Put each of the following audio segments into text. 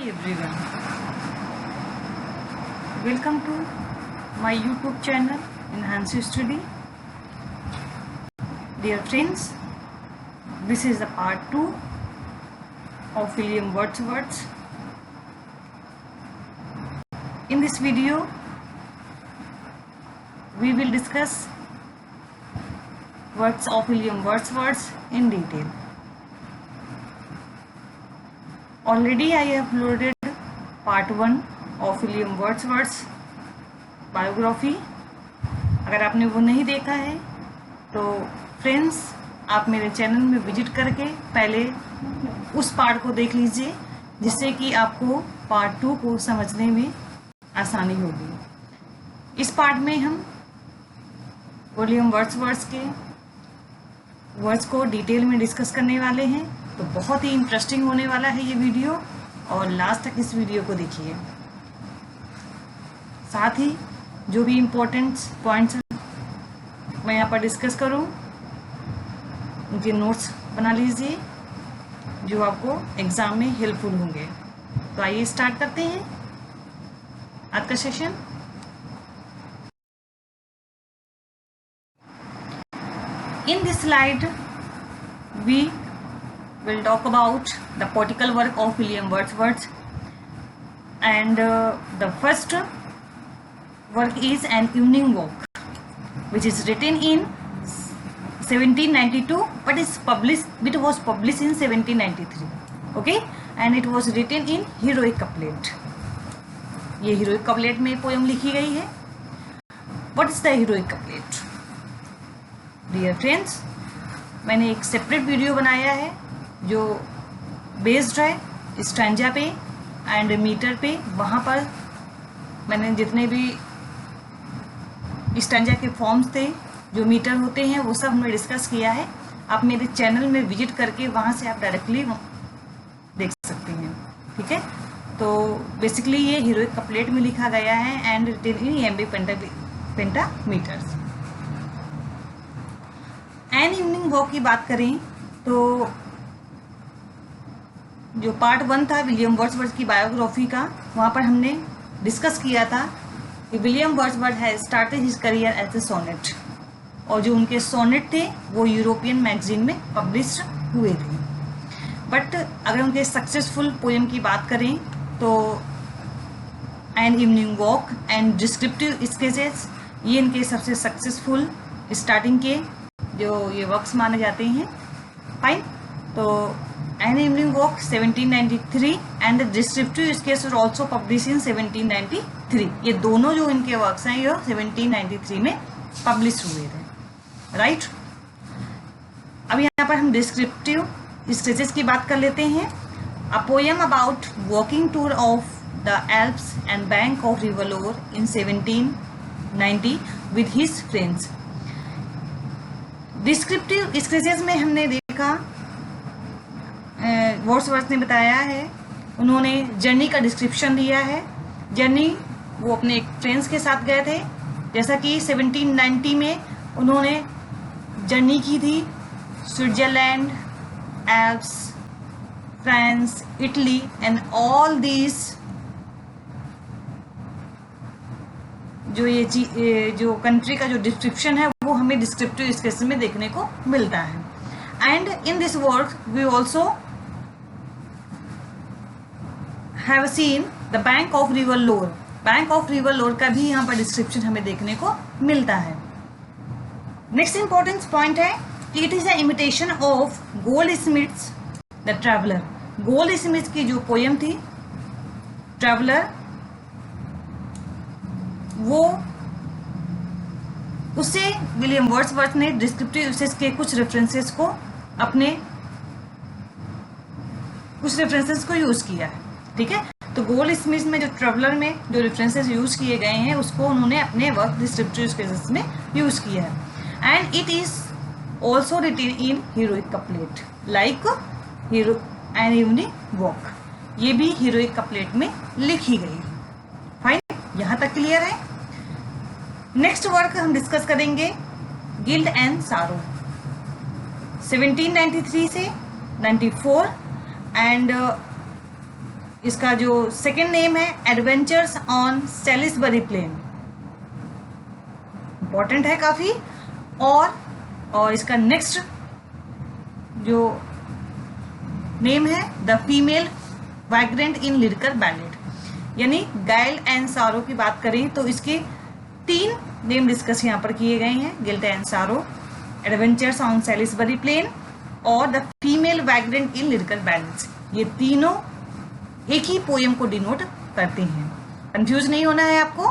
everyone, welcome to my YouTube channel Enhance Study. Dear friends, this is the part 2 of William Wordsworth. In this video, we will discuss works of William Wordsworth in detail. Already I have uploaded part 1 of William Wordsworth's biography. अगर आपने वो नहीं देखा है तो friends आप मेरे channel में विजिट करके पहले उस पार्ट को देख लीजिए, जिससे कि आपको पार्ट 2 को समझने में आसानी होगी। इस पार्ट में हम विलियम वर्ड्सवर्थ के वर्ड्स को डिटेल में डिस्कस करने वाले हैं, तो बहुत ही इंटरेस्टिंग होने वाला है ये वीडियो, और लास्ट तक इस वीडियो को देखिए। साथ ही जो भी इम्पोर्टेंट पॉइंट्स मैं यहाँ पर डिस्कस करूँ उनके नोट्स बना लीजिए, जो आपको एग्जाम में हेल्पफुल होंगे। तो आइए स्टार्ट करते हैं आज का session. In this slide we will talk about the poetical work of William Wordsworth, and the first work is An Evening Walk, which is written in 1792 but it was published in 1793. Okay, and it was written in heroic couplet. ये heroic couplet में poem लिखी गई है। What is the heroic couplet? Dear friends, मैंने एक separate video बनाया है जो बेस्ड है स्टैंजा पे एंड मीटर पे। वहाँ पर मैंने जितने भी स्टैंजा के फॉर्म्स थे, जो मीटर होते हैं, वो सब हमने डिस्कस किया है। आप मेरे चैनल में विजिट करके वहाँ से आप डायरेक्टली देख सकते हैं। ठीक है, तो बेसिकली ये हीरोइक कपलेट में लिखा गया है and written in iambic pentameters. An evening walk की बात करें तो जो पार्ट 1 था विलियम वर्ड्सवर्थ की बायोग्राफी का, वहाँ पर हमने डिस्कस किया था कि William Wordsworth has started his career as a sonnet, और जो उनके सोनेट थे वो यूरोपियन मैगजीन में पब्लिश हुए थे। बट अगर उनके सक्सेसफुल पोएम की बात करें तो an evening walk and descriptive sketches, ये इनके सबसे सक्सेसफुल स्टार्टिंग के जो ये वर्क्स माने जाते हैं। फाइन, तो an evening walk 1793 and descriptive sketch are also publish in 1793। ये दोनों जो इनके वर्क्स हैं ये 1793 में पब्लिश हुए थे। राइट, अब यहाँ पर हम डिस्क्रिप्टिव स्केचेस की बात कर लेते हैं। A poem about walking tour of the Alps and bank of river लोर इन 1790 with his friends. Descriptive sketches में हमने देखा वर्ड्सवर्थ ने बताया है, उन्होंने जर्नी का डिस्क्रिप्शन दिया है। जर्नी वो अपने फ्रेंड्स के साथ गए थे, जैसा कि 1790 में उन्होंने जर्नी की थी Switzerland, Alps, France, Italy and all these. जो ये जो कंट्री का जो डिस्क्रिप्शन है वो हमें डिस्क्रिप्टिव स्केच में देखने को मिलता है। And in this work we also have seen the bank of river Loire. Bank of river Loire का भी यहाँ पर डिस्क्रिप्शन हमें देखने को मिलता है। नेक्स्ट इंपॉर्टेंट पॉइंट है कि it is a imitation of Goldsmith's the traveller. Goldsmith की जो पोएम थी ट्रैवलर, वो उससे विलियम वर्ड्सवर्थ ने डिस्क्रिप्टिव स्केच के कुछ रेफरेंसेस को यूज किया है। ठीक है, तो गोल्डस्मिथ में जो ट्रैवलर में जो रेफरेंसेस यूज किए गए हैं उसको उन्होंने अपने वर्क डिस्क्रिप्टिव स्केचेस में यूज किया है। And it is also written in heroic couplet like an evening walk. ये भी हीरोइक कपलेट में लिखी गई है। फाइन, यहाँ तक क्लियर है। नेक्स्ट वर्क हम डिस्कस करेंगे गिल्ट एंड सारो 1793 से 94 एंड इसका जो सेकेंड नेम है adventures on Salisbury plain, important है काफी। और इसका नेक्स्ट जो नेम है the female vagrant in lyrical ballad. यानी गाइल एंड सारो की बात करें तो इसके 3 नेम डिस्कस यहाँ पर किए गए हैं, guilt and sorrow, adventures on Salisbury plain और the female vagrant in lyrical ballads. ये तीनों एक ही पोएम को डिनोट करते हैं, कंफ्यूज नहीं होना है आपको।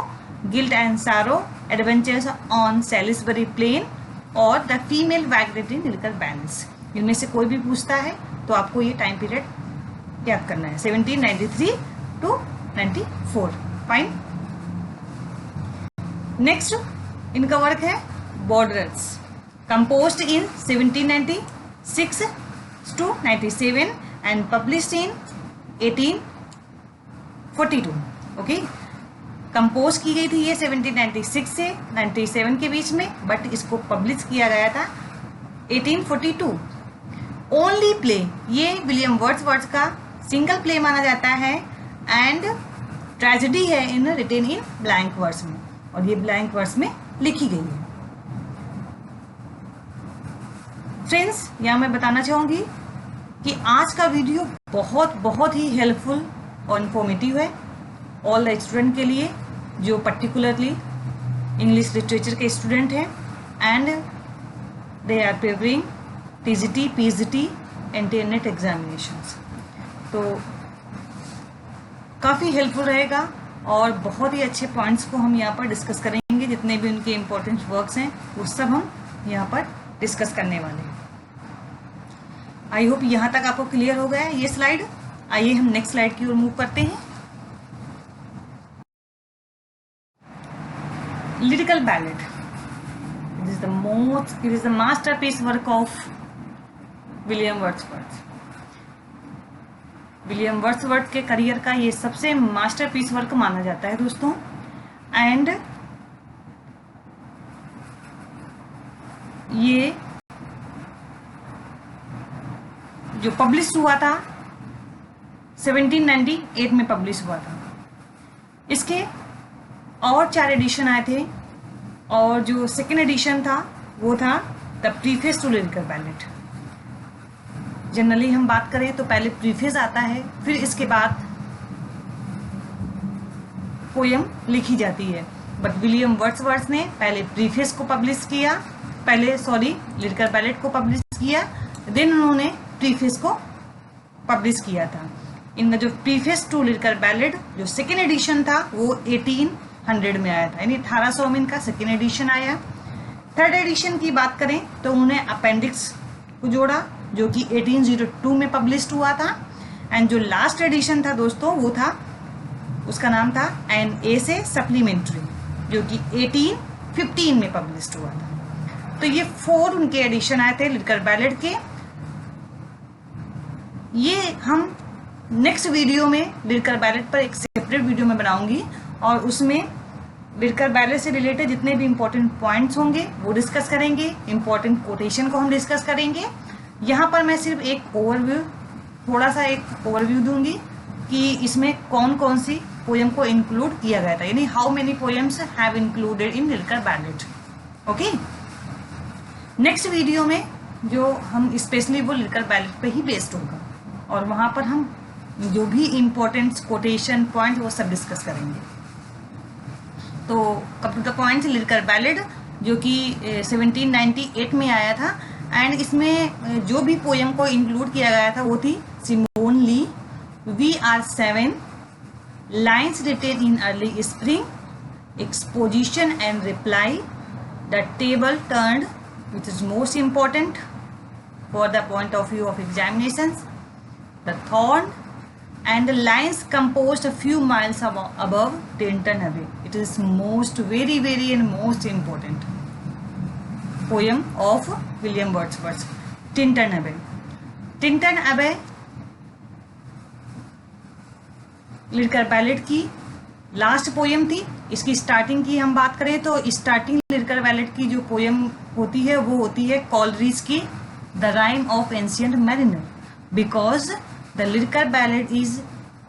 Guilt and sorrow, adventures on Salisbury plain और the female vagrant in lyrical ballads. इनमें से कोई भी पूछता है तो आपको ये टाइम पीरियड याद करना है, 1793 to 94। फाइन। नेक्स्ट इनका वर्क है borders, composed in 1796 to 97 and published in 1842। Okay, compose की गई थी ये 1796 से 97 के बीच में, बट इसको पब्लिश किया गया था 1842। ओनली प्ले, ये विलियम वर्ड्सवर्थ का सिंगल प्ले माना जाता है एंड ट्रेजेडी है इन रिटेन इन ब्लैंक वर्स में, और ये ब्लैंक वर्स में लिखी गई है। फ्रेंड्स, यहाँ मैं बताना चाहूँगी कि आज का वीडियो बहुत ही हेल्पफुल और इन्फॉर्मेटिव है ऑल द स्टूडेंट के लिए जो पर्टिकुलरली इंग्लिश लिटरेचर के स्टूडेंट हैं and they are preparing TGT, PGT and NET examinations. तो काफ़ी हेल्पफुल रहेगा और बहुत ही अच्छे पॉइंट्स को हम यहाँ पर डिस्कस करेंगे। जितने भी उनके इम्पोर्टेंट वर्क्स हैं वो सब हम यहाँ पर डिस्कस करने वाले हैं। आई होप यहाँ तक आपको क्लियर हो गया है ये स्लाइड। आइए हम नेक्स्ट स्लाइड की ओर मूव करते हैं। Lyrical ballot, it is the masterpiece work of William Wordsworth. William Wordsworth के करियर का ये सबसे मास्टरपीस वर्क माना जाता है दोस्तों। एंड ये जो पब्लिश हुआ था 1798 में पब्लिश हुआ था। इसके और 4 एडिशन आए थे और जो सेकेंड एडिशन था वो था the preface to lyrical ballad. Generally हम बात करें तो पहले प्रीफेस आता है, फिर इसके बाद पोयम लिखी जाती है। बट विलियम वर्ड्सवर्थ ने पहले प्रीफेस को पब्लिश किया, लिरिकल बैलेट को पब्लिश किया, देन उन्होंने प्रीफेस को पब्लिश किया था। इनका जो प्रीफेस टू लिरिकल बैलेट जो सेकेंड एडिशन था वो 1800 में आया था, यानी 1800 में इनका सेकेंड एडिशन आया। थर्ड एडिशन की बात करें तो उन्होंने अपेंडिक्स को जोड़ा जो कि 1802 में पब्लिश हुआ था। एंड जो लास्ट एडिशन था दोस्तों वो था, उसका नाम था एन एसे सप्लीमेंट्री जो कि 1815 में पब्लिश हुआ था। तो ये 4 उनके एडिशन आए थे लिरिकल बैलेट के। ये हम नेक्स्ट वीडियो में लिरिकल बैलेट पर एक सेपरेट वीडियो में बनाऊंगी और उसमें लिरिकल बैलेट से रिलेटेड जितने भी इंपॉर्टेंट पॉइंट्स होंगे वो डिस्कस करेंगे, इंपॉर्टेंट कोटेशन को हम डिस्कस करेंगे। यहाँ पर मैं सिर्फ एक ओवरव्यू, थोड़ा सा एक ओवरव्यू दूंगी कि इसमें कौन कौन सी पोएम को इंक्लूड किया गया था, यानी how many poems have included in lyrical ballot. Okay, next video में जो हम स्पेशली वो लिरिकल बैलेट पे ही बेस्ड होगा और वहाँ पर हम जो भी इम्पोर्टेंट कोटेशन पॉइंट वो सब डिस्कस करेंगे। तो come to the point, lyrical ballad जो कि 1798 में आया था एंड इसमें जो भी पोएम को इंक्लूड किया गया था वो थी Simon Lee, we are 7, lines written in early spring, expostulation and reply, the table turned which is most important for the point of view of examinations, the thorn, and the lines composed a few miles above Tintern Abbey. It is very and most important poem of William Wordsworth, Tintern Abbey. Tintern Abbey lyrical ballot की last poem थी। इसकी starting की हम बात करें तो starting lyrical ballot की जो पोएम होती है वो होती है कॉलरिज की the rhyme of ancient mariner, because the lyrical ballot is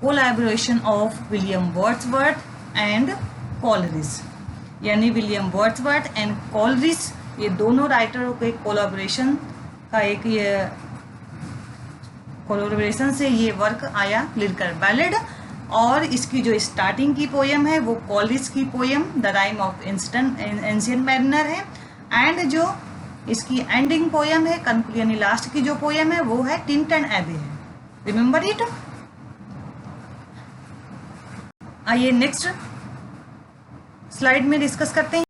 collaboration of William Wordsworth and Coleridge, यानी विलियम वर्ड्सवर्थ एंड कॉलरिज ये दोनों राइटरों के कोलैबोरेशन का एक ये कोलैबोरेशन से ये वर्क आया लिरिकल बैलेड। और इसकी जो स्टार्टिंग की पोयम है वो कॉलरिज की poem the rhyme of ancient mariner है, एंड जो इसकी एंडिंग पोयम है यानी लास्ट की जो पोयम है वो है टिंटन एबे है। Remember it. आइए नेक्स्ट स्लाइड में डिस्कस करते हैं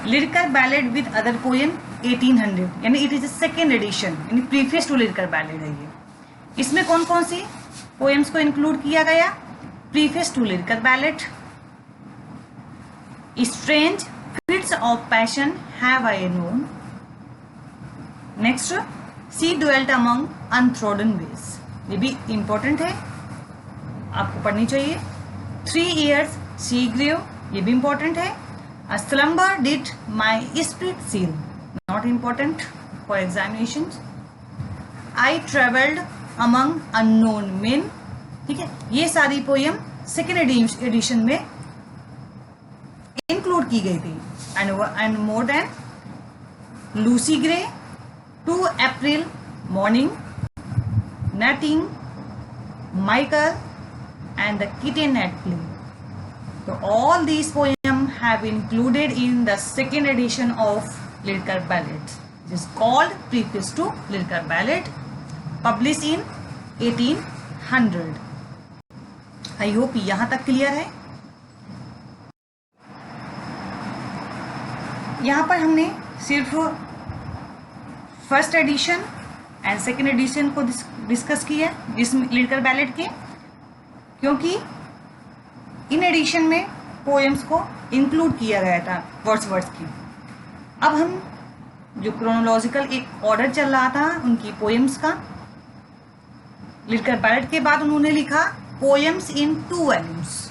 lyrical ballad with other poem 1800, यानी इट इज सेकेंड एडिशन, यानी प्रीफेस टू लिरिकल बैलेड है ये। इसमें कौन कौन सी पोएम्स को इंक्लूड किया गया? Preface to lyrical ballad, strange fits of passion have I known, next she dwelt among untrodden ways, ये भी इंपॉर्टेंट है, आपको पढ़नी चाहिए। 3 years सी ग्रेव, ये भी इंपॉर्टेंट है। A slumber did my spirit seal, not important for examinations. I travelled among unknown men, ठीक है। ये सारी पोयम सेकेंड एडिशन में इंक्लूड की गई थी। And more than Lucy Gray, 2 April morning, nothing, Michael and the kitten at play. So all these poems have included in the second edition of Lyrical Ballads. It is called Preface to Lyrical Ballad, published in 1800. I hope यहाँ तक clear है। यहाँ पर हमने सिर्फ first edition and second edition को discuss किया इस लिरिकल बैलेड के, क्योंकि इन एडिशन में पोएम्स को इंक्लूड किया गया था वर्ड्सवर्थ की। अब हम जो क्रोनोलॉजिकल एक ऑर्डर चल रहा था उनकी पोएम्स का, लिरिकल बैलेड के बाद उन्होंने लिखा poems in 2 volumes.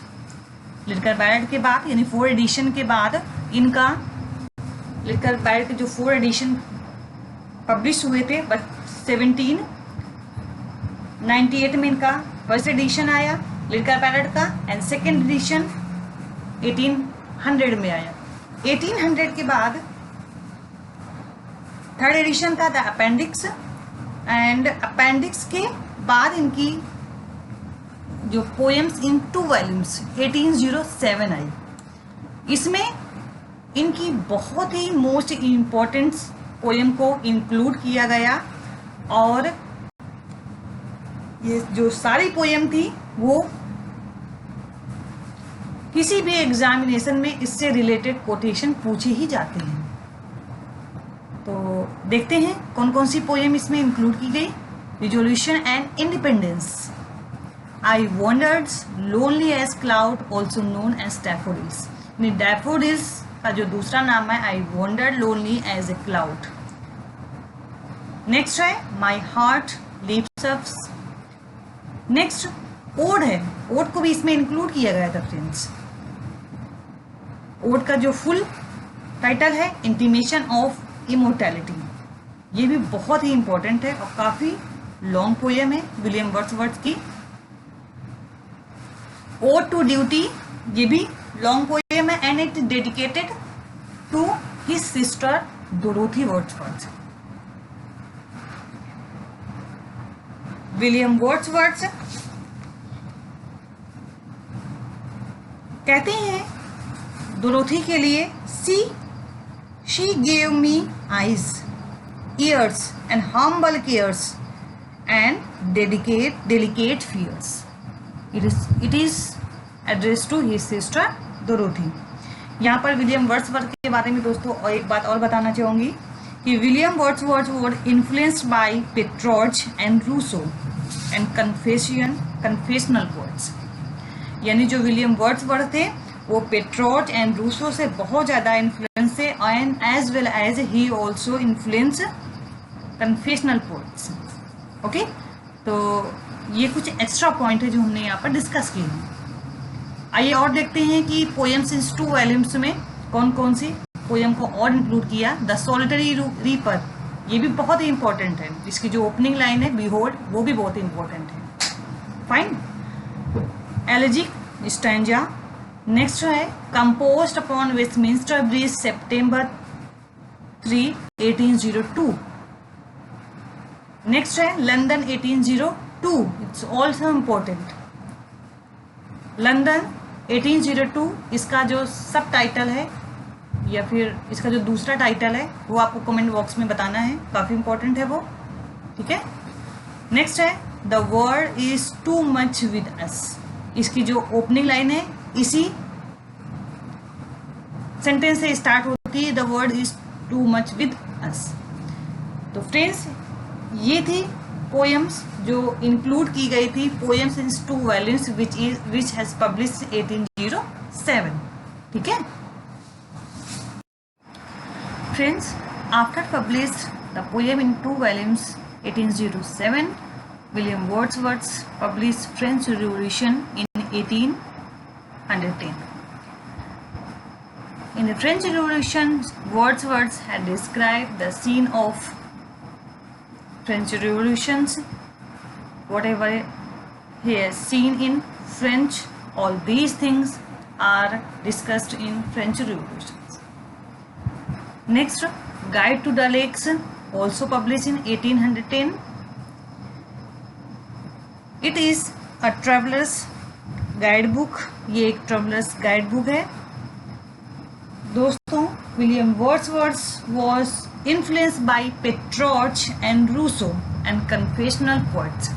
Lyrical ballad के बाद यानी 4 एडिशन के बाद इनका लिरिकल बैलेड के जो 4 एडिशन पब्लिश हुए थे, बट 1798 में इनका फर्स्ट एडिशन आया लिरिकल बैलेड का, एंड सेकेंड एडिशन 1800 में आया। 1800 के बाद थर्ड एडिशन था द अपेंडिक्स, एंड अपेंडिक्स के बाद इनकी जो पोएम्स इन 2 वॉल्यूम्स 1807 आई। इसमें इनकी बहुत ही मोस्ट इम्पोर्टेंट पोएम को इंक्लूड किया गया, और ये जो सारी पोएम थी वो किसी भी एग्जामिनेशन में इससे रिलेटेड कोटेशन पूछे ही जाते हैं। तो देखते हैं कौन कौन सी पोएम इसमें इंक्लूड की गई। Resolution and independence, I wandered lonely as cloud also known as daffodils, यानी डैफोडिल्स का जो दूसरा नाम है I wandered lonely as a cloud. Next है my heart leaps up. Next ode है, ओड को भी इसमें इंक्लूड किया गया था फ्रेंड्स। ओड का जो फुल टाइटल है इंटीमेशन ऑफ इमोर्टैलिटी, ये भी बहुत ही इंपॉर्टेंट है और काफी लॉन्ग पोएम है विलियम वर्ड्सवर्थ की। ओड टू ड्यूटी, ये भी लॉन्ग पोएम है, and it dedicated to his sister Dorothy Wordsworth. William Wordsworth कहते हैं डोरोथी के लिए she gave me eyes, ears and humble cares and delicate fears. It is address to his sister Dorothy. यहाँ पर William Wordsworth के बारे में दोस्तों और एक बात और बताना चाहूँगी कि William Wordsworth were influenced by Petrarch and Rousseau and confessional poets, यानी जो विलियम वर्ड्सवर्थ थे वो पेट्रोच एंड रूसो से बहुत ज़्यादा इन्फ्लुएंस थे, and as well as he also influence confessional poets. Okay, तो ये कुछ एक्स्ट्रा पॉइंट है जो हमने यहाँ पर डिस्कस किए हैं। आइए और देखते हैं कि पोएम्स इन 2 वॉल्यूम्स में कौन कौन सी पोएम को और इंक्लूड किया। द सॉलिटरी रीपर, ये भी बहुत ही इंपॉर्टेंट है। इसकी जो ओपनिंग लाइन है बिहोल्ड, वो भी बहुत ही इंपॉर्टेंट है। फाइन. एलेजिक स्टैंजा. नेक्स्ट है कंपोज्ड अपॉन वेस्टमिंस्टर ब्रिज सितंबर 3, 1802. नेक्स्ट है London 1802. It's also important. London 1802. इसका जो सब टाइटल है या फिर इसका जो दूसरा टाइटल है वो आपको कमेंट बॉक्स में बताना है, काफ़ी इंपॉर्टेंट है वो. ठीक है. नेक्स्ट है the world is too much with us. इसकी जो ओपनिंग लाइन है इसी सेंटेंस से स्टार्ट होती है, the world is too much with us. तो फ्रेंड्स ये थी पोएम्स जो इंक्लूड की गई थी, poems in 2 volumes which has published 1807. ठीक है friends. After published the poem in 2 volumes 1807, William Wordsworth published French Revolution in 1810. In the French Revolution, Wordsworth had described the scene of French revolutions, whatever he has seen in French, all these things are discussed in French revolutions. Next, Guide to the Lakes, also published in 1810. It is a traveler's guidebook. ये एक traveler's guidebook है. दोस्तों William Wordsworth was influenced by Petrarch and Rousseau and confessional poets.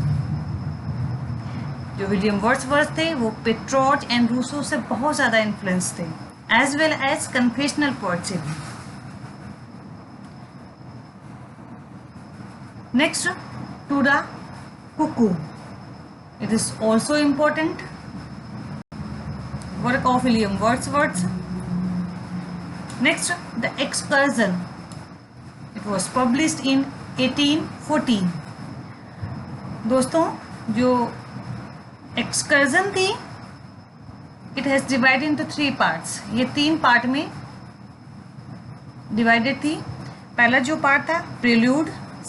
जो William Wordsworth थे वो पेट्रॉर्च and Rousseau से बहुत ज़्यादा इन्फ्लुएंस थे, as well as confessional poet से भी. Next to the cuckoo. It is also important work of William Wordsworth. Next, The Excursion. It was published in 1814. दोस्तों जो Excursion थी, it has divided into 3 parts. ये 3 part में divided थी. पहला जो पार्ट था prelude,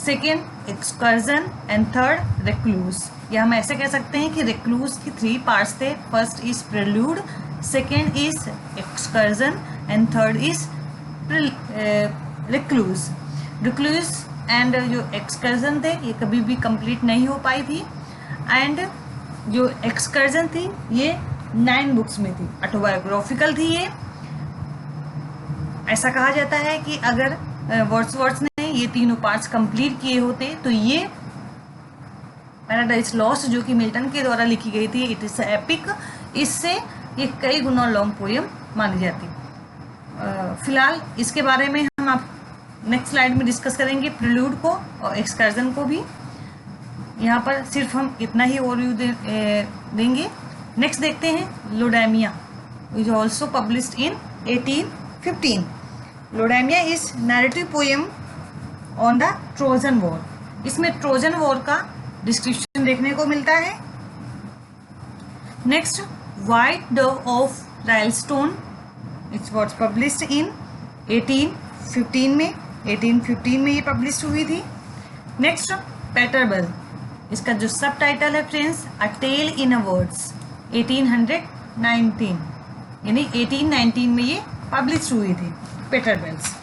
second excursion and third recluse. या हम ऐसे कह सकते हैं कि रिक्लूज की 3 पार्ट्स थे. First is prelude, second is excursion and third is recluse. Recluse and जो एक्सकर्जन थे ये कभी भी कंप्लीट नहीं हो पाई थी. एंड जो एक्सकर्जन थी ये 9 बुक्स में थी, ऑटोबायोग्राफिकल थी. ये ऐसा कहा जाता है कि अगर वर्ड्सवर्थ ने ये तीनों पार्ट्स कंप्लीट किए होते तो ये पैराडाइज लॉस्ट जो कि मिल्टन के द्वारा लिखी गई थी, इट इज एपिक, इससे ये कई गुना लॉन्ग पोएम मानी जाती. फिलहाल इसके बारे में हम आप नेक्स्ट स्लाइड में डिस्कस करेंगे, प्रिल्यूड को और एक्सकर्जन को भी. यहाँ पर सिर्फ हम इतना ही ओवरव्यू देंगे. नेक्स्ट देखते हैं Laodamia, is also published in 1815. Laodamia is narrative poem on the Trojan war. इसमें ट्रोजन वॉर का डिस्क्रिप्शन देखने को मिलता है. Next, white dove of Rylstone. Its was published in 1815 में. 1815 में ये पब्लिश हुई थी. Next, Peter Bell. इसका जो सब टाइटल है friends, a tale in a words, 1819 यानी 1819 में ये पब्लिश हुई थी. पेटरबल्स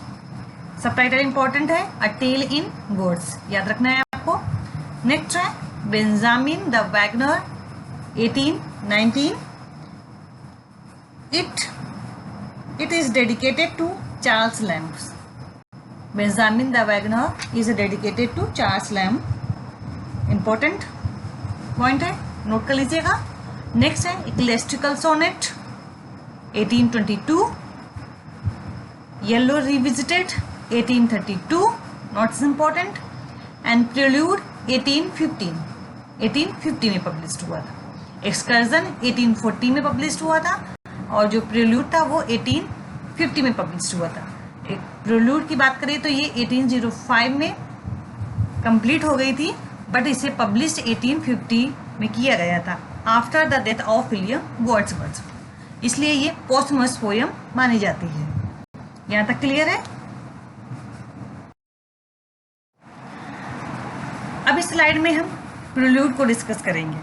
सब टाइटल इंपॉर्टेंट है, अ टेल इन वर्ड्स, याद रखना है आपको. नेक्स्ट है Benjamin the Wagner, 1819. It is dedicated to Charles Lamb. Benjamin the Wagner is dedicated to Charles Lamb. Important point है, नोट कर लीजिएगा. नेक्स्ट है ecclesiastical sonnet, 1822. Yarrow revisited, 1832, not important. And prelude 1815 में पब्लिश हुआ था. Excursion 1840 में publish हुआ था और जो प्रिल्यूड था वो 1850 में पब्लिश हुआ था. एक प्रिल्यूड की बात करें तो ये 1805 में कंप्लीट हो गई थी, बट इसे पब्लिश 1850 में किया गया था after the death of William Wordsworth. इसलिए ये पोस्टमस पोएम मानी जाती है. यहाँ तक क्लियर है. अब इस स्लाइड में हम प्रिल्यूड को डिस्कस करेंगे.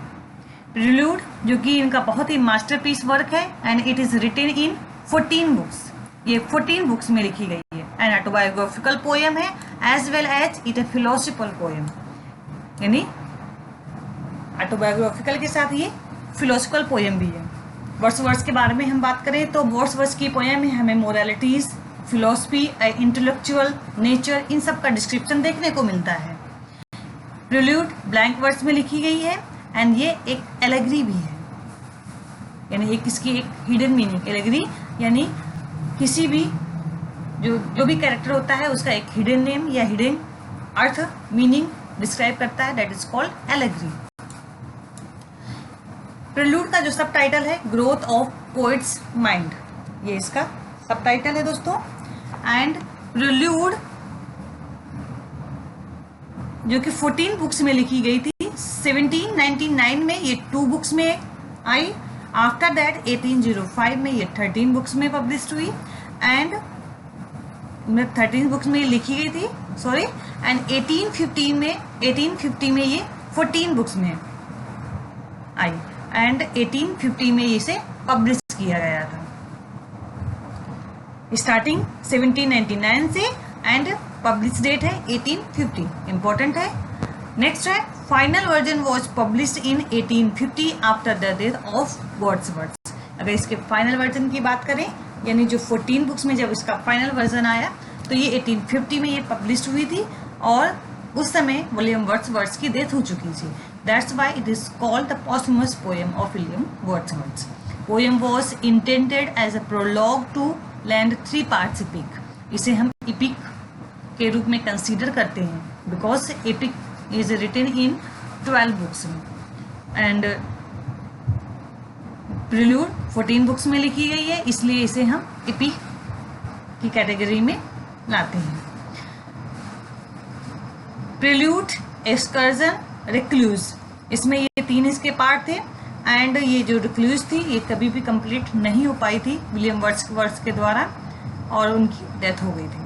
प्रिल्यूड जो कि इनका बहुत ही मास्टरपीस वर्क है and it is written in 14 books, ये 14 बुक्स में लिखी गई है एंड ऑटोबायोग्राफिकल पोएम है as well as it a philosophical poem, यानी ऑटोबायोग्राफिकल के साथ ये फिलोसफिकल पोएम भी है। वर्ड्सवर्थ के बारे में हम बात करें तो वर्ड्सवर्थ की पोएम में हमें मोरालिटीज, फिलोसफी, इंटेलेक्चुअल नेचर, इन सब का डिस्क्रिप्शन देखने को मिलता है। प्रिल्यूड ब्लैंक वर्ड्स में लिखी गई है एंड ये एक एलेगरी भी है, यानी एक इसकी एक हिडन मीनिंग, एलेगरी यानी किसी भी जो भी कैरेक्टर होता है उसका एक हिडन नेम या हिडन अर्थ मीनिंग डिस्क्राइब करता है, that is called allegory. Prelude का जो सब टाइटल है ग्रोथ ऑफ पोइट्स माइंड, ये इसका सब टाइटल है दोस्तों। एंड प्रिल्यूड जो कि 14 बुक्स में लिखी गई थी, 1799 में ये 2 बुक्स में आई, आफ्टर दैट 1805 में ये 13 बुक्स में पब्लिश हुई एंड 13 बुक्स में लिखी गई थी सॉरी, एंड 1850 में ये 14 बुक्स में आई एंड 1850 में इसे पब्लिश किया गया था, स्टार्टिंग 1799 से एंड पब्लिश डेट है 1850, इंपॉर्टेंट है। नेक्स्ट है final version was published in 1850 after the death of Wordsworth. अगर इसके फाइनल वर्जन की बात करें, यानी जो 14 बुक्स में जब इसका फाइनल वर्जन आया तो ये 1850 में ये पब्लिश हुई थी और उस समय विलियम वर्ड्सवर्थ की डेथ हो चुकी थी। That's why it is called the posthumous poem of William Wordsworth. Poem was intended as a prologue to land 3 parts epic. इसे हम एपिक के रूप में कंसीडर करते हैं because epic is written in 12 books and prelude 14 books में लिखी गई है, इसलिए इसे हम एपिक की कैटेगरी में लाते हैं। प्रिल्यूड, एक्सकर्जन, रिक्लूज, इसमें ये 3 इसके पार्ट थे एंड ये जो रिक्लूज थी ये कभी भी कंप्लीट नहीं हो पाई थी विलियम वर्ड्सवर्थ के द्वारा और उनकी डेथ हो गई थी।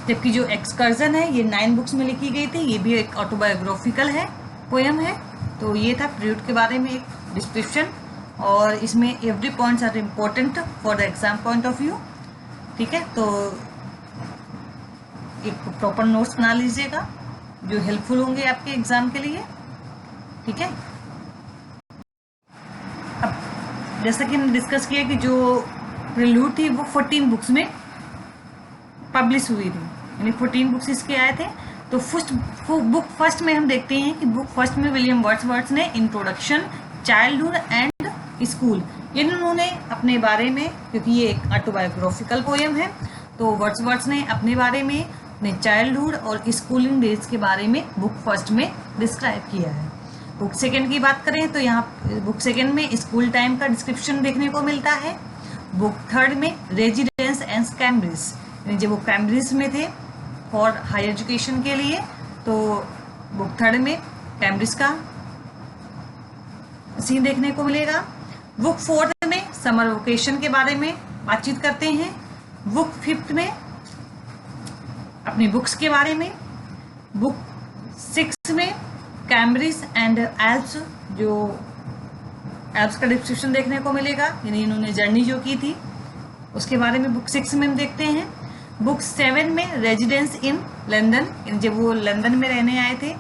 जबकि जो एक्सकर्जन है ये 9 बुक्स में लिखी गई थी, ये भी एक ऑटोबायोग्राफिकल है पोएम है। तो ये था प्रिल्यूड के बारे में एक डिस्क्रिप्शन और इसमें every points are important for the exam point of view. ठीक है, तो एक प्रॉपर नोट्स बना लीजिएगा जो हेल्पफुल होंगे आपके एग्जाम के लिए। ठीक है, अब जैसा कि हमने डिस्कस किया कि जो प्रिल्यूड थी वो 14 बुक्स में पब्लिश हुई थी, यानी 14 बुक्स इसके आए थे। तो बुक फर्स्ट में हम देखते हैं कि बुक फर्स्ट में विलियम वर्ड्सवर्थ ने इंट्रोडक्शन, चाइल्डहुड एंड स्कूल, यानी उन्होंने अपने बारे में, क्योंकि ये एक ऑटोबायोग्राफिकल पोएम है तो वर्ड्सवर्थ ने अपने बारे में, अपने चाइल्डहुड और स्कूलिंग डेज के बारे में बुक फर्स्ट में डिस्क्राइब किया है। बुक सेकेंड की बात करें तो यहाँ बुक सेकेंड में स्कूल टाइम का डिस्क्रिप्शन देखने को मिलता है। बुक थर्ड में रेजिडेंस एंड कैम्ब्रिज, यानी जब वो कैम्ब्रिज में थे फॉर हायर एजुकेशन के लिए, तो बुक थर्ड में कैम्ब्रिज का सीन देखने को मिलेगा। बुक फोर्थ में समर वेकेशन के बारे में बातचीत करते हैं। बुक फिफ्थ में अपनी बुक्स के बारे में। बुक सिक्स में कैम्ब्रिज एंड एल्प्स, जो एल्प्स का डिस्क्रिप्शन देखने को मिलेगा, यानी इन्होंने जर्नी जो की थी उसके बारे में बुक 6 में हम देखते हैं। बुक 7 में रेजिडेंस इन लंदन, यानी जब वो लंदन में रहने आए थे,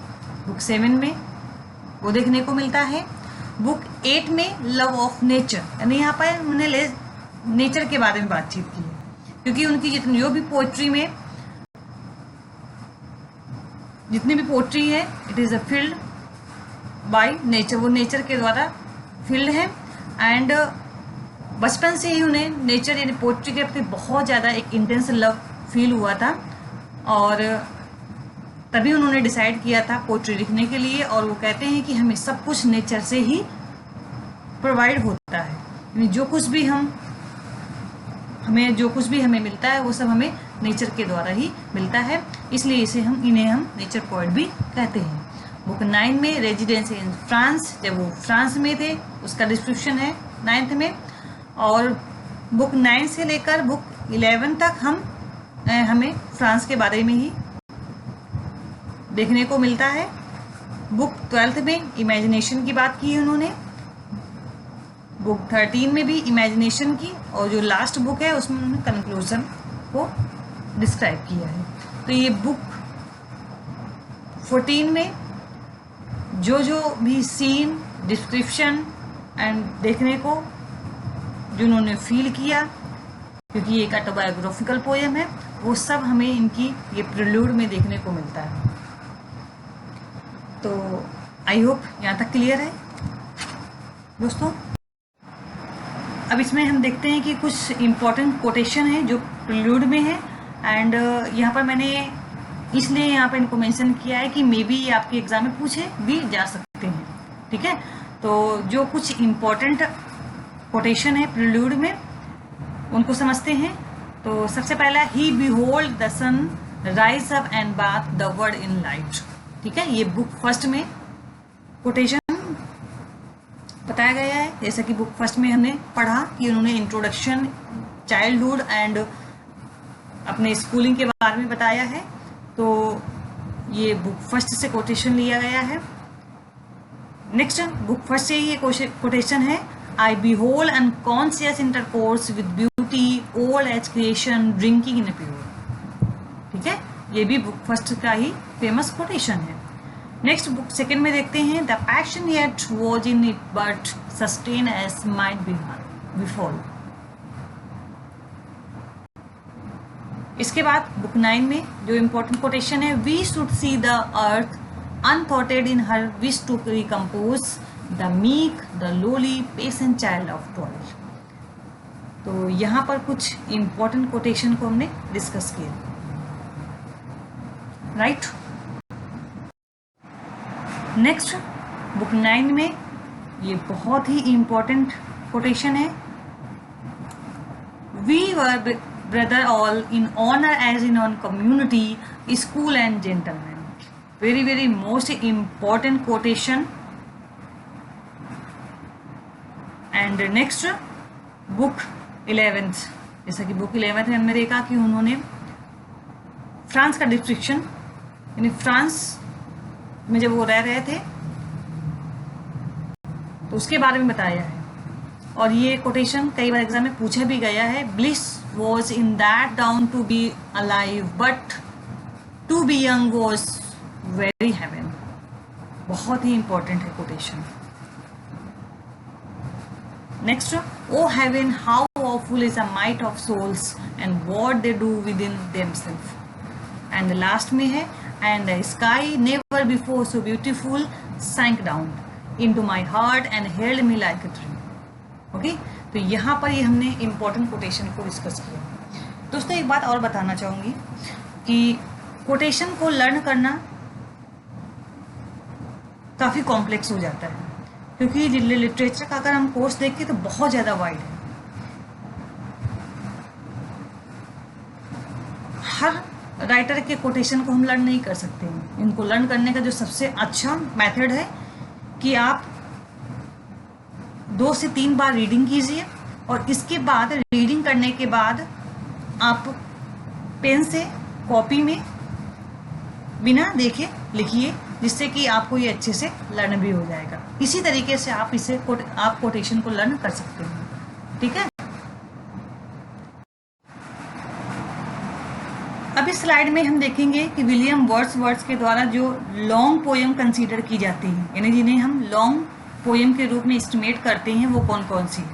बुक 7 में वो देखने को मिलता है। बुक 8 में लव ऑफ नेचर, यानी यहाँ पर उन्होंने नेचर के बारे में बातचीत की है, क्योंकि उनकी जो भी पोइट्री में जितनी भी पोइट्री है it is a field by nature, वो नेचर के द्वारा फील्ड है। एंड बचपन से ही उन्हें नेचर यानी पोइट्री के प्रति बहुत ज़्यादा एक इंटेंस लव फील हुआ था और तभी उन्होंने डिसाइड किया था पोइट्री लिखने के लिए। और वो कहते हैं कि हमें सब कुछ नेचर से ही प्रोवाइड होता है, यानी जो कुछ भी हमें मिलता है वो सब हमें नेचर के द्वारा ही मिलता है, इसलिए इन्हें हम नेचर पोएट भी कहते हैं। बुक 9 में रेजिडेंस इन फ्रांस, जब वो फ्रांस में थे उसका डिस्क्रिप्शन है 9th में। और बुक 9 से लेकर बुक 11 तक हमें फ्रांस के बारे में ही देखने को मिलता है। बुक 12th में इमेजिनेशन की बात की है उन्होंने, बुक 13 में भी इमेजिनेशन की, और जो लास्ट बुक है उसमें उन्होंने कंक्लूजन को डिस्क्राइब किया है। तो ये बुक 14 में जो भी सीन, डिस्क्रिप्शन एंड देखने को जो उन्होंने फील किया, क्योंकि ये एक ऑटोबायोग्राफिकल पोएम है, वो सब हमें इनकी ये प्रिल्यूड में देखने को मिलता है। तो आई होप यहाँ तक क्लियर है दोस्तों। अब इसमें हम देखते हैं कि कुछ इम्पोर्टेंट कोटेशन है जो प्रिल्यूड में है, एंड यहाँ पर मैंने इसलिए यहाँ पर इनको मेंशन किया है कि मे बी ये आपके एग्जाम में पूछे भी जा सकते हैं, ठीक है। तो जो कुछ इम्पोर्टेंट कोटेशन है प्रिल्यूड में उनको समझते हैं। तो सबसे पहला, he behold the sun rise up and bath the world in light, ठीक है। ये बुक फर्स्ट में कोटेशन बताया गया है। जैसा कि बुक फर्स्ट में हमने पढ़ा कि उन्होंने इंट्रोडक्शन, चाइल्डहुड एंड अपने स्कूलिंग के बारे में बताया है, तो ये बुक फर्स्ट से कोटेशन लिया गया है। नेक्स्ट, बुक फर्स्ट से ये कोटेशन है, I behold unconscious intercourse with beauty, old as creation, drinking in pure, ठीक है। ये भी बुक फर्स्ट का ही फेमस कोटेशन है। नेक्स्ट, बुक सेकेंड में देखते हैं, the passion yet was in it but sustain as might befall. इसके बाद बुक 9 में जो इम्पोर्टेंट कोटेशन है, we should see the earth unthwarted in her wish to recompose the meek the lowly patient child of 12। तो यहाँ पर कुछ important quotation को हमने डिस्कस किया, राइट। नेक्स्ट, बुक 9 में ये बहुत ही इम्पोर्टेंट कोटेशन है, we were brother all in honour as in on community, school and gentleman. Very most important quotation. And next, book 11th, जैसा कि बुक 11th में हमने देखा कि उन्होंने फ्रांस का डिस्क्रिप्शन, यानी फ्रांस में जब वो रह रहे थे तो उसके बारे में बताया है। और ये कोटेशन कई बार एग्जाम में पूछा भी गया है, bliss was in that dawn to be alive but to be young was very heaven. बहुत ही इंपॉर्टेंट है quotation. Next, O heaven how powerful is a might of souls and what they do within themself. And last में है, and the sky never before so beautiful sank down into my heart and held me like a tree। Okay, तो यहाँ पर ये हमने important quotation को discuss किया। दोस्तों एक बात और बताना चाहूँगी कि कोटेशन को लर्न करना काफ़ी कॉम्प्लेक्स हो जाता है, क्योंकि लिटरेचर का अगर हम कोर्स देखें तो बहुत ज़्यादा वाइड है। हर राइटर के कोटेशन को हम लर्न नहीं कर सकते हैं। इनको लर्न करने का जो सबसे अच्छा मेथड है कि आप 2 से 3 बार रीडिंग कीजिए, और इसके बाद रीडिंग करने के बाद आप पेन से कॉपी में बिना देखे लिखिए, जिससे कि आपको ये अच्छे से लर्न भी हो जाएगा। इसी तरीके से आप आप कोटेशन को लर्न कर सकते हैं, ठीक है। अब इस स्लाइड में हम देखेंगे कि विलियम वर्ड्सवर्थ के द्वारा जो लॉन्ग पोएम कंसीडर की जाती है, यानी जिन्हें हम लॉन्ग पोएम के रूप में एस्टिमेट करते हैं, वो कौन कौन सी है।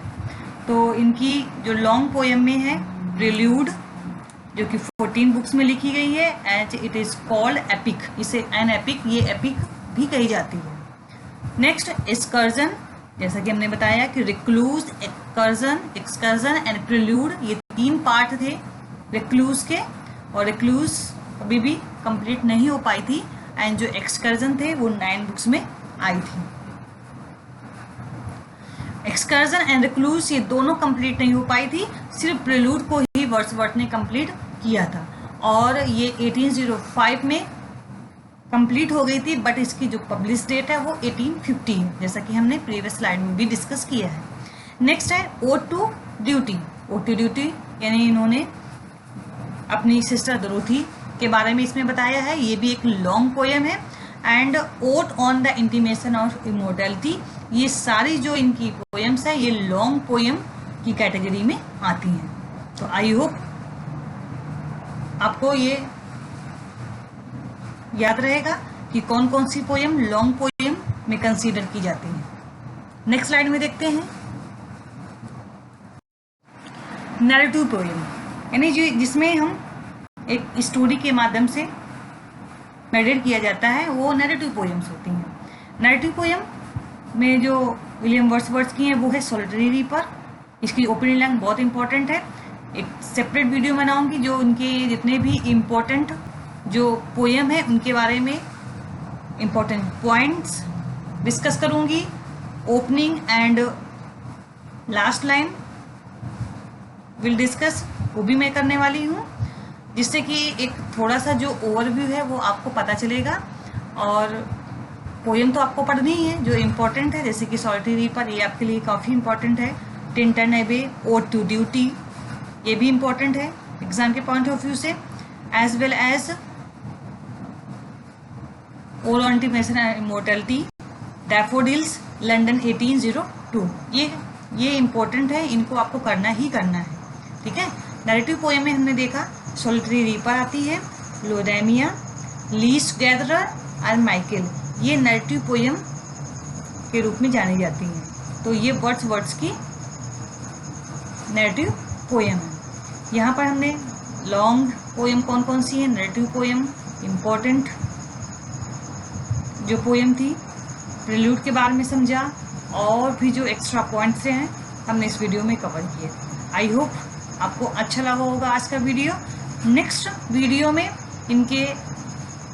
तो इनकी जो लॉन्ग पोएम में है प्रिल्यूड, जो कि 14 बुक्स में लिखी गई है, as it is called epic. इसे एन एपिक, ये एपिक भी कही जाती है। नेक्स्ट, एक्सकर्जन, जैसा कि हमने बताया कि रिक्लूज, एक्सकर्जन एंड प्रिल्यूड, ये 3 पार्ट थे रिक्लूज के, और रिक्लूज अभी भी कंप्लीट नहीं हो पाई थी, एंड जो एक्सकर्जन थे वो 9 बुक्स में आई थी। एक्सकर्जन एंड रिक्लूज ये दोनों कंप्लीट नहीं हो पाई थी, सिर्फ प्रिल्यूड को ही वर्ड्सवर्थ ने कंप्लीट किया था, और ये 1805 में कंप्लीट हो गई थी, बट इसकी जो पब्लिश डेट है वो 1850 है, जैसा कि हमने प्रीवियस स्लाइड में भी डिस्कस किया है। नेक्स्ट है ode to duty. Ode to duty यानी इन्होंने अपनी सिस्टर डोरोथी के बारे में इसमें बताया है। ये भी एक लॉन्ग पोएम है, and ode on the intimation of immortality. ये सारी जो इनकी पोएम्स है ये लॉन्ग पोएम की कैटेगरी में आती हैं। तो आई होप आपको ये याद रहेगा कि कौन कौन सी पोएम लॉन्ग पोएम में कंसीडर की जाती है। नेक्स्ट स्लाइड में देखते हैं नैरेटिव पोएम, यानी जो जिसमें हम एक स्टोरी के माध्यम से मेडिटेट किया जाता है, वो नैरेटिव पोएम्स होती हैं। नैरेटिव पोएम में जो विलियम वर्ड्सवर्थ की हैं वो है सॉलिटरी रीपर। इसकी ओपनिंग लाइन बहुत इंपॉर्टेंट है, एक सेपरेट वीडियो बनाऊंगी जो उनके जितने भी इम्पोर्टेंट जो पोएम है उनके बारे में इम्पोर्टेंट पॉइंट्स डिस्कस करूंगी। Opening and last line will discuss, वो भी मैं करने वाली हूँ, जिससे कि एक थोड़ा सा जो ओवरव्यू है वो आपको पता चलेगा। और पोएम तो आपको पढ़नी ही है जो इम्पोर्टेंट है, जैसे कि सॉलिटरी रीपर, ये आपके लिए काफ़ी इम्पोर्टेंट है। टिंटन एबे, ओड टू ड्यूटी, ये भी इम्पोर्टेंट है एग्जाम के पॉइंट ऑफ व्यू से, as well as ode on intimation and immortality, daffodils, London 1802। ये इम्पोर्टेंट है, इनको आपको करना ही करना है, ठीक है। नैरेटिव पोएम में हमने देखा सॉलिटरी रीपर आती है, लोडेमिया, लीस्ट गैदरर और माइकल, ये नैरेटिव पोएम के रूप में जानी जाती हैं। तो ये वर्ड्स की नैरेटिव पोएम है। यहाँ पर हमने लॉन्ग पोएम कौन कौन सी है, नैरेटिव पोएम, इम्पोर्टेंट जो पोएम थी, प्रिल्यूड के बारे में समझा, और भी जो एक्स्ट्रा पॉइंट्स हैं हमने इस वीडियो में कवर किए। आई होप आपको अच्छा लगा होगा आज का वीडियो। नेक्स्ट वीडियो में इनके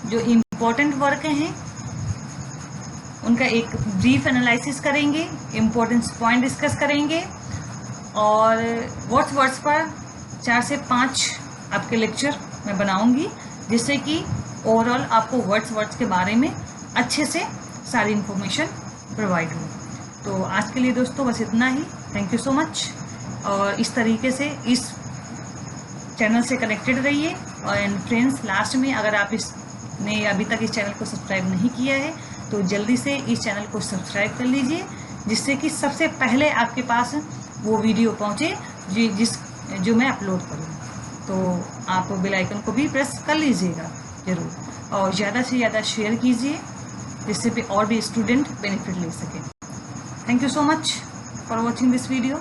जो इम्पोर्टेंट वर्क हैं उनका एक ब्रीफ एनालिसिस करेंगे, इम्पोर्टेंट पॉइंट डिस्कस करेंगे, और वर्ड्स पर 4 से 5 आपके लेक्चर मैं बनाऊंगी, जिससे कि ओवरऑल आपको वर्ड्स के बारे में अच्छे से सारी इन्फॉर्मेशन प्रोवाइड हो। तो आज के लिए दोस्तों बस इतना ही। Thank you so much. और इस तरीके से इस चैनल से कनेक्टेड रहिए। और एंड फ्रेंड्स, लास्ट में अगर आप इसने अभी तक इस चैनल को सब्सक्राइब नहीं किया है तो जल्दी से इस चैनल को सब्सक्राइब कर लीजिए, जिससे कि सबसे पहले आपके पास वो वीडियो पहुँचे जो मैं अपलोड करूँ। तो आप बेल आइकन को भी प्रेस कर लीजिएगा ज़रूर, और ज़्यादा से ज़्यादा शेयर कीजिए, जिससे भी और भी स्टूडेंट बेनिफिट ले सकें। Thank you so much for watching this video.